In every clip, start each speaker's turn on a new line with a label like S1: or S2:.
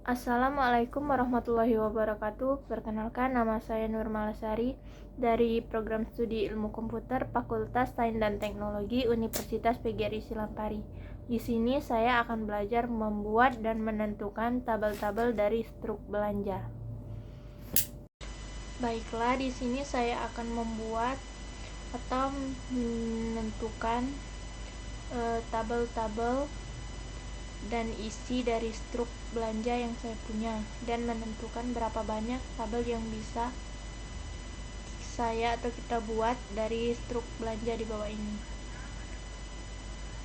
S1: Assalamualaikum warahmatullahi wabarakatuh. Perkenalkan, nama saya Nur Malasari dari Program Studi Ilmu Komputer Fakultas Sains dan Teknologi Universitas PGRI Silampari. Di sini saya akan belajar membuat dan menentukan tabel-tabel dari struk belanja. Baiklah, di sini saya akan membuat atau menentukan tabel-tabel dan isi dari struk belanja yang saya punya, dan menentukan berapa banyak tabel yang bisa saya atau kita buat dari struk belanja di bawah ini,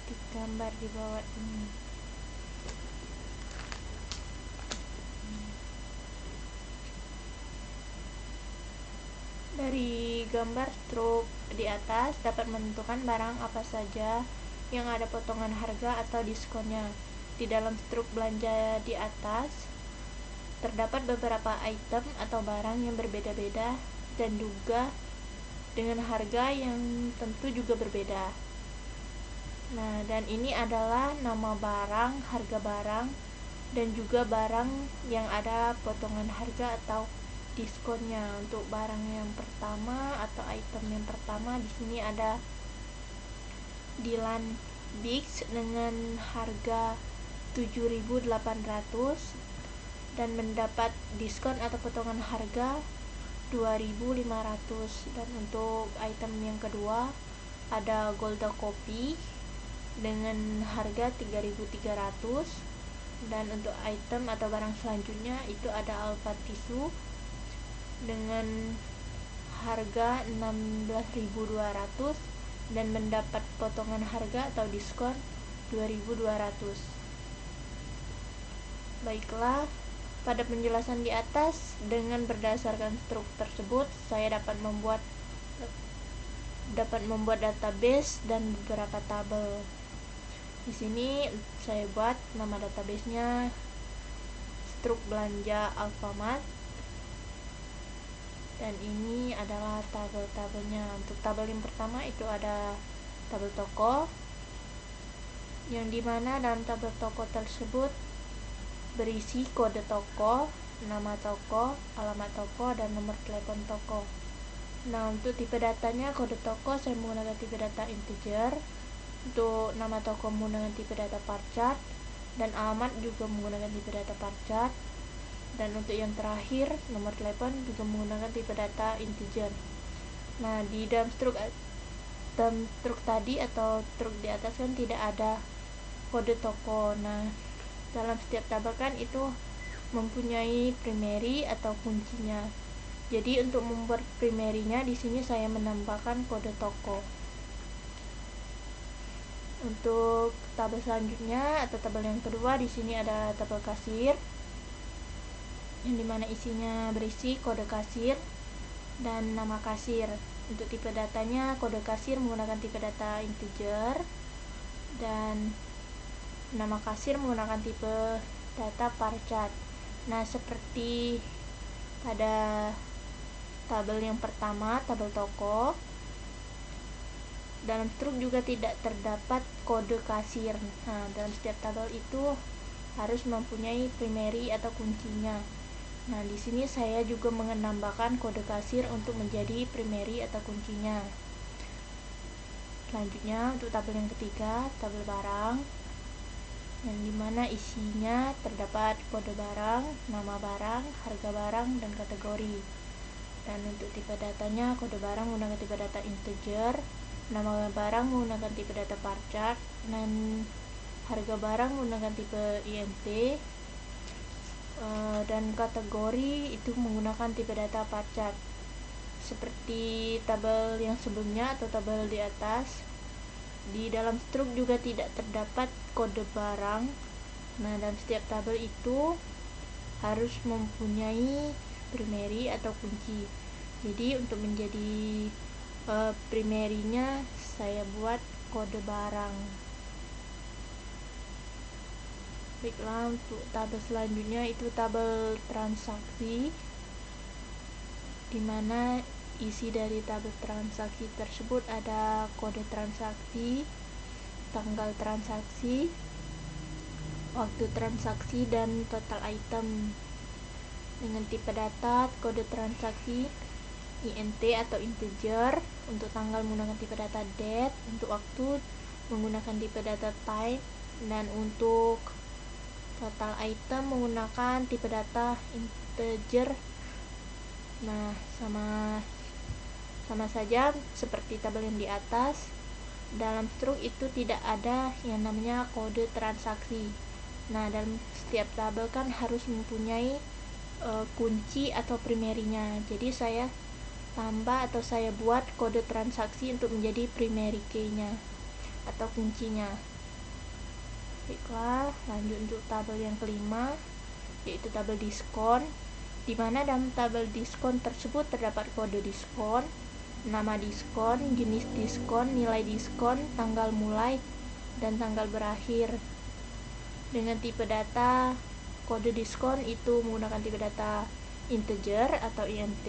S1: digambar di bawah ini. Dari gambar struk di atas dapat menentukan barang apa saja yang ada potongan harga atau diskonnya. Di dalam struk belanja di atas terdapat beberapa item atau barang yang berbeda-beda dan juga dengan harga yang tentu juga berbeda. Nah, dan ini adalah nama barang, harga barang, dan juga barang yang ada potongan harga atau diskonnya. Untuk barang yang pertama atau item yang pertama, di sini ada Dylan Bigs dengan harga 7.800 dan mendapat diskon atau potongan harga 2.500. Dan untuk item yang kedua ada Golda Kopi dengan harga 3.300, dan untuk item atau barang selanjutnya itu ada Alpha Tisu dengan harga 16.200 dan mendapat potongan harga atau diskon 2.200. Baiklah, pada penjelasan di atas, dengan berdasarkan struk tersebut saya dapat membuat database dan beberapa tabel. Di sini saya buat nama databasenya struk belanja Alfamart, dan ini adalah tabel-tabelnya. Untuk tabel yang pertama itu ada tabel toko, yang dimana dalam tabel toko tersebut berisi kode toko, nama toko, alamat toko, dan nomor telepon toko. Nah, untuk tipe datanya, kode toko saya menggunakan tipe data integer, untuk nama toko menggunakan tipe data parchart, dan alamat juga menggunakan tipe data parchart, dan untuk yang terakhir nomor telepon juga menggunakan tipe data integer. Nah, di dalam struk tadi atau struk di atas kan tidak ada kode toko. Nah, dalam setiap tabel kan itu mempunyai primary atau kuncinya. Jadi untuk membuat primary-nya di sini saya menambahkan kode toko. Untuk tabel selanjutnya atau tabel yang kedua, di sini ada tabel kasir, yang dimana isinya berisi kode kasir dan nama kasir. Untuk tipe datanya, kode kasir menggunakan tipe data integer dan nama kasir menggunakan tipe data parchart. Nah, seperti pada tabel yang pertama, tabel toko, dalam struk juga tidak terdapat kode kasir. Nah, dalam setiap tabel itu harus mempunyai primary atau kuncinya. Nah, di sini saya juga menambahkan kode kasir untuk menjadi primary atau kuncinya. Selanjutnya untuk tabel yang ketiga, tabel barang, yang dimana isinya terdapat kode barang, nama barang, harga barang, dan kategori. Dan untuk tipe datanya, kode barang menggunakan tipe data integer, nama barang menggunakan tipe data parchart, dan harga barang menggunakan tipe INT, dan kategori itu menggunakan tipe data parchart. Seperti tabel yang sebelumnya atau tabel di atas, di dalam struk juga tidak terdapat kode barang. Nah, dalam setiap tabel itu harus mempunyai primary atau kunci. Jadi untuk menjadi primary-nya saya buat kode barang. Baiklah, untuk tabel selanjutnya itu tabel transaksi, dimana isi dari tabel transaksi tersebut ada kode transaksi, tanggal transaksi, waktu transaksi, dan total item. Dengan tipe data, kode transaksi int atau integer, untuk tanggal menggunakan tipe data date, untuk waktu menggunakan tipe data type, dan untuk total item menggunakan tipe data integer. Nah, sama saja seperti tabel yang di atas. Dalam struk itu tidak ada yang namanya kode transaksi. Nah, dalam setiap tabel kan harus mempunyai kunci atau primerinya. Jadi saya tambah atau saya buat kode transaksi untuk menjadi primary key-nya atau kuncinya. Baiklah, lanjut untuk tabel yang kelima, yaitu tabel diskon, di mana dalam tabel diskon tersebut terdapat kode diskon, nama diskon, jenis diskon, nilai diskon, tanggal mulai, dan tanggal berakhir. Dengan tipe data, kode diskon itu menggunakan tipe data integer atau int.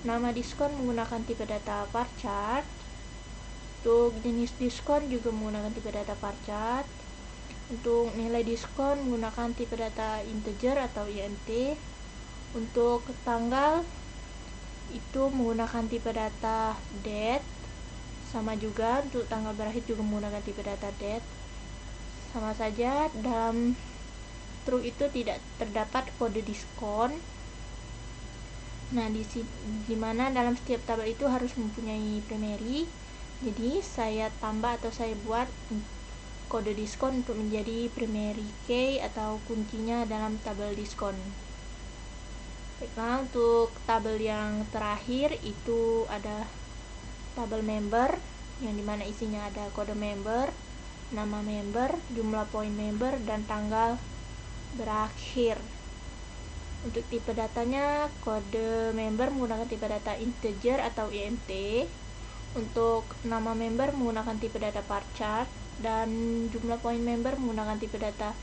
S1: Nama diskon menggunakan tipe data varchar. Untuk jenis diskon juga menggunakan tipe data varchar. Untuk nilai diskon menggunakan tipe data integer atau int. Untuk tanggal itu menggunakan tipe data date. Sama juga untuk tanggal berakhir juga menggunakan tipe data date. Sama saja, dalam struk itu tidak terdapat kode diskon. Nah, di mana dalam setiap tabel itu harus mempunyai primary. Jadi saya tambah atau saya buat kode diskon untuk menjadi primary key atau kuncinya dalam tabel diskon. Baiklah, untuk tabel yang terakhir itu ada tabel member, yang dimana isinya ada kode member, nama member, jumlah poin member, dan tanggal berakhir. Untuk tipe datanya, kode member menggunakan tipe data integer atau int. Untuk nama member menggunakan tipe data varchar, dan jumlah poin member menggunakan tipe data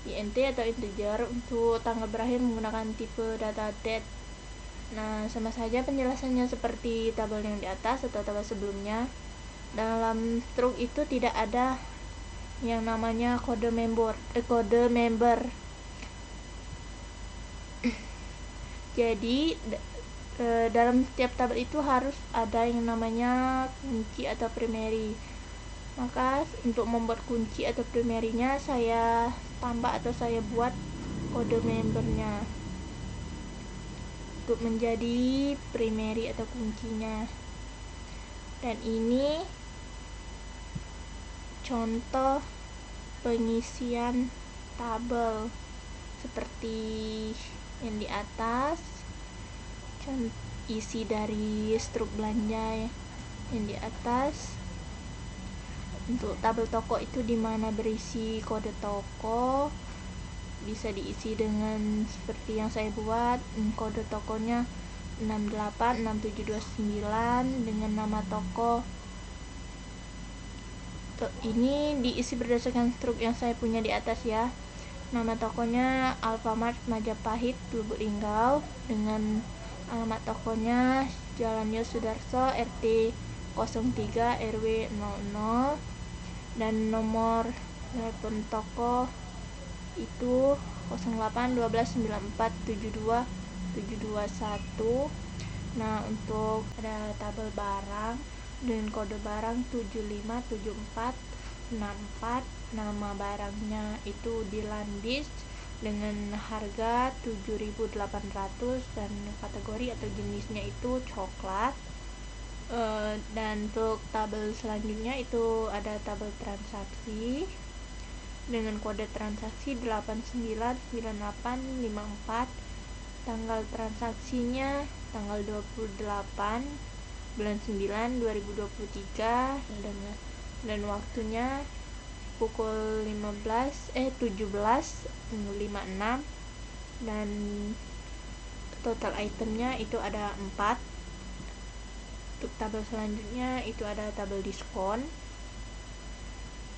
S1: int atau integer. Untuk tanggal berakhir menggunakan tipe data date. Nah, sama saja penjelasannya seperti tabel yang di atas atau tabel sebelumnya. Dalam struk itu tidak ada yang namanya kode member. Jadi dalam setiap tabel itu harus ada yang namanya kunci atau primary. Maka untuk membuat kunci atau primary-nya saya tambah atau saya buat kode membernya untuk menjadi primary atau kuncinya. Dan ini contoh pengisian tabel seperti yang di atas, isi dari struk belanja yang di atas. Untuk tabel toko itu dimana berisi kode toko, bisa diisi dengan seperti yang saya buat, kode tokonya 686729 dengan nama toko. Ini diisi berdasarkan struk yang saya punya di atas ya. Nama tokonya Alfamart Majapahit Lubuk Linggau, dengan alamat tokonya Jalan Yosudarso RT 03 RW 00, dan nomor telepon toko itu 0812947271. Nah, untuk ada tabel barang dengan kode barang 757464, nama barangnya itu Dilandis dengan harga 7.800 dan kategori atau jenisnya itu coklat. Dan untuk tabel selanjutnya itu ada tabel transaksi dengan kode transaksi 899854, tanggal transaksinya tanggal 28 bulan 9 2023, dan waktunya pukul 17.56, dan total itemnya itu ada 4. Untuk tabel selanjutnya itu ada tabel diskon,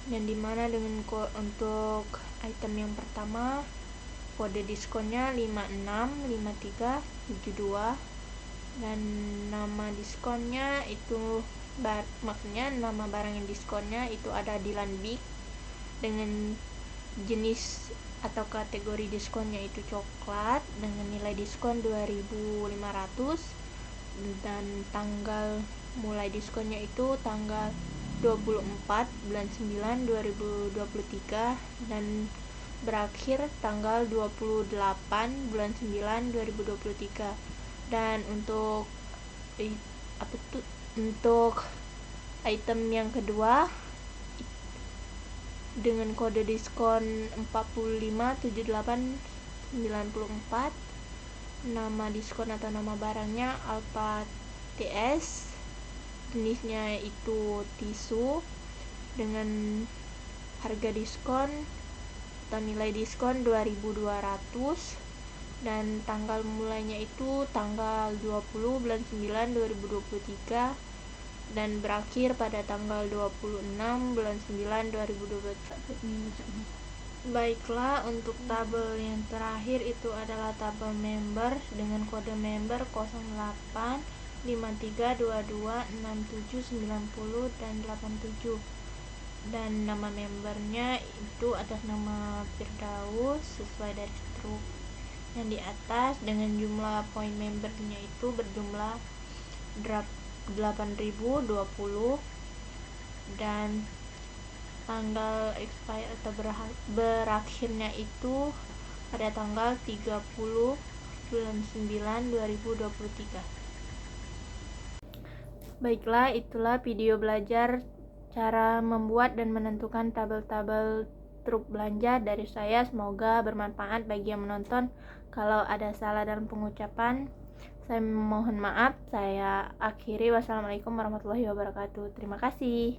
S1: dan dimana dengan untuk item yang pertama kode diskonnya 565372, dan nama diskonnya itu maksudnya nama barang yang diskonnya itu ada Dilan Big dengan jenis atau kategori diskonnya itu coklat dengan nilai diskon 2.500, dan tanggal mulai diskonnya itu tanggal 24 bulan 9 2023 dan berakhir tanggal 28 bulan 9 2023. Dan untuk item yang kedua dengan kode diskon 457894, nama diskon atau nama barangnya Alpha TS, jenisnya itu tisu dengan harga diskon atau nilai diskon 2.200 dan tanggal mulainya itu tanggal 20 bulan 9 2023 dan berakhir pada tanggal 26 bulan 9 2021. Baiklah, untuk tabel yang terakhir itu adalah tabel member dengan kode member 0853226790 dan 87, dan nama membernya itu atas nama Firdaus sesuai dari struk yang di atas, dengan jumlah poin membernya itu berjumlah 8.020 dan tanggal expire atau berakhirnya itu pada tanggal 30 bulan 9 2023. Baiklah, itulah video belajar cara membuat dan menentukan tabel-tabel truk belanja dari saya. Semoga bermanfaat bagi yang menonton. Kalau ada salah dalam pengucapan, saya mohon maaf. Saya akhiri. Wassalamualaikum warahmatullahi wabarakatuh. Terima kasih.